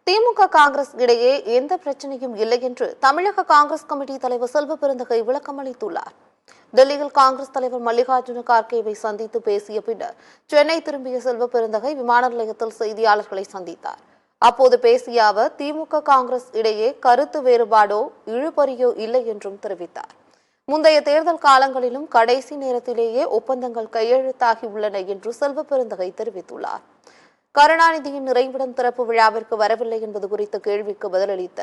திமுக காங்கிரஸ் இடையே எந்த பிரச்சனையும் இல்லை என்று தமிழக காங்கிரஸ் கமிட்டி தலைவர் செல்வ பெருந்தகை விளக்கம் அளித்துள்ளார். டெல்லியில் காங்கிரஸ் தலைவர் மல்லிகார்ஜுன கார்கேவை சந்தித்து பேசிய பின்னர் சென்னை திரும்பிய செல்வ பெருந்தகை விமான நிலையத்தில் செய்தியாளர்களை சந்தித்தார். அப்போது பேசிய அவர் திமுக காங்கிரஸ் இடையே கருத்து வேறுபாடோ இழுபறியோ இல்லை என்றும் தெரிவித்தார். முந்தைய தேர்தல் காலங்களிலும் கடைசி நேரத்திலேயே ஒப்பந்தங்கள் கையெழுத்தாகி உள்ளன என்று செல்வ பெருந்தகை தெரிவித்துள்ளார். கருணாநிதியின் நிறைவிடம் திறப்பு விழாவிற்கு வரவில்லை என்பது குறித்த கேள்விக்கு பதிலளித்த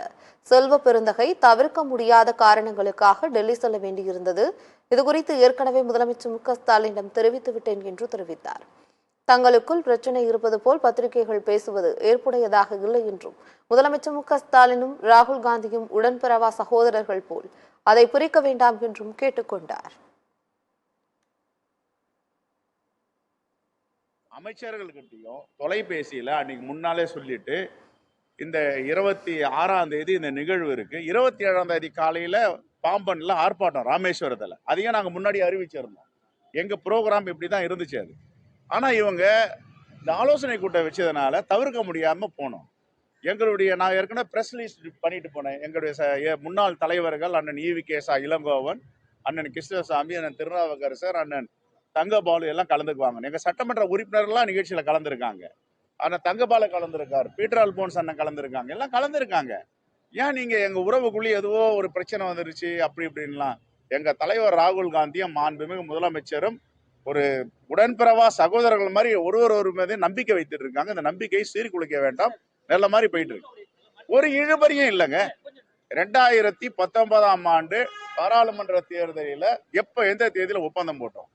செல்வ பெருந்தகை தவிர்க்க முடியாத காரணங்களுக்காக டெல்லி செல்ல வேண்டியிருந்தது. இதுகுறித்து ஏற்கனவே முதலமைச்சர் மு.க. ஸ்டாலினிடம் தெரிவித்துவிட்டேன் என்று தெரிவித்தார். தங்களுக்குள் பிரச்சனை இருப்பது போல் பத்திரிகைகள் பேசுவது ஏற்புடையதாக இல்லை என்றும் முதலமைச்சர் மு.க. ஸ்டாலினும் ராகுல் காந்தியும் உடன்பிறவா சகோதரர்கள் போல் அதை பிரிக்க வேண்டாம் என்றும் கேட்டுக்கொண்டார். அமைச்சர்கள்கிட்டையும் தொலைபேசியில அன்னைக்கு முன்னாலே சொல்லிட்டு இந்த 26ஆம் தேதி இந்த நிகழ்வு இருக்கு, 27ஆம் தேதி காலையில பாம்பன்ல ஆர்ப்பாட்டம் ராமேஸ்வரத்துல, அதையும் நாங்க முன்னாடி அறிவிச்சிருந்தோம். எங்க ப்ரோக்ராம் இப்படிதான் இருந்துச்சு. அது ஆனா இவங்க இந்த ஆலோசனை கூட்டம் வச்சதுனால தவிர்க்க முடியாம போனோம். நான் ஏற்கனவே பிரஸ் லிஸ்ட் பண்ணிட்டு போனேன். எங்களுடைய முன்னாள் தலைவர்கள் அண்ணன் ஈவி.கே.சா. இளங்கோவன், அண்ணன் கிருஷ்ணசாமி, அண்ணன் திருநாவுக்கரசர், அண்ணன் தங்கபாலு எல்லாம் கலந்துக்குவாங்க. எங்க சட்டமன்ற உறுப்பினர்கள்லாம் நிகழ்ச்சியில கலந்துருக்காங்க. அண்ணன் தங்கபாலு கலந்துருக்காரு, பீட்டர் அல்போன்ஸ் அண்ணன் கலந்துருக்காங்க, எல்லாம் கலந்துருக்காங்க. ஏன் நீங்க எங்க உறவுக்குள்ளே எதுவோ ஒரு பிரச்சனை வந்துருச்சு அப்படி இப்படின்லாம்? எங்க தலைவர் ராகுல் காந்தியும் மாண்புமிகு முதலமைச்சரும் ஒரு உடன்பிறவா சகோதரர்கள் மாதிரி ஒரு மீது நம்பிக்கை வைத்துட்டு இருக்காங்க. இந்த நம்பிக்கையை சீர்குலைக்க வேண்டாம். நல்ல மாதிரி போயிட்டு இருக்கு. ஒரு இழுபறியும் இல்லைங்க. 2019ஆம் ஆண்டு பாராளுமன்ற தேர்தலில் எந்த தேதியில ஒப்பந்தம் போட்டோம்?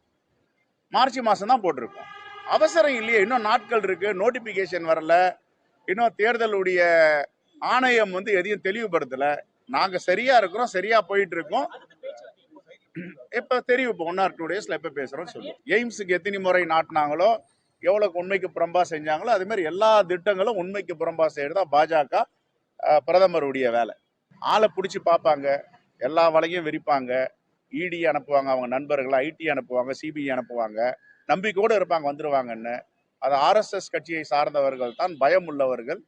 மார்ச் மாசம் தான் போட்டிருக்கோம். அவசரம் இல்லையே, இன்னும் நாட்கள் இருக்கு, நோட்டிபிகேஷன் வரல, இன்னும் தேர்தலுடைய ஆணையம் எதையும் தெளிவுபடுத்தல. நாங்க சரியா இருக்கிறோம், சரியா போயிட்டு இருக்கோம். இப்ப தெரியும், இப்போ 1 or 2 daysல எப்ப பேசுறோம் சொல்லு. எய்ம்ஸுக்கு எத்தனை முறை நாட்டினாங்களோ, எவ்வளவு உண்மைக்கு புறம்பா செஞ்சாங்களோ, அது மாதிரி எல்லா திட்டங்களும் உண்மைக்கு புறம்பா செய்யறதா பாஜக பிரதமருடைய வேலை. ஆளை பிடிச்சி பார்ப்பாங்க, எல்லா வலையும் விரிப்பாங்க, இடி அனுப்புவாங்க, அவங்க நண்பர்கள் ஐடி அனுப்புவாங்க, சிபிஐ அனுப்புவாங்க, நம்பிக்கையோடு இருப்பாங்க வந்துருவாங்கன்னு. அது RSS கட்சியை சார்ந்தவர்கள் தான், பயம் உள்ளவர்கள்.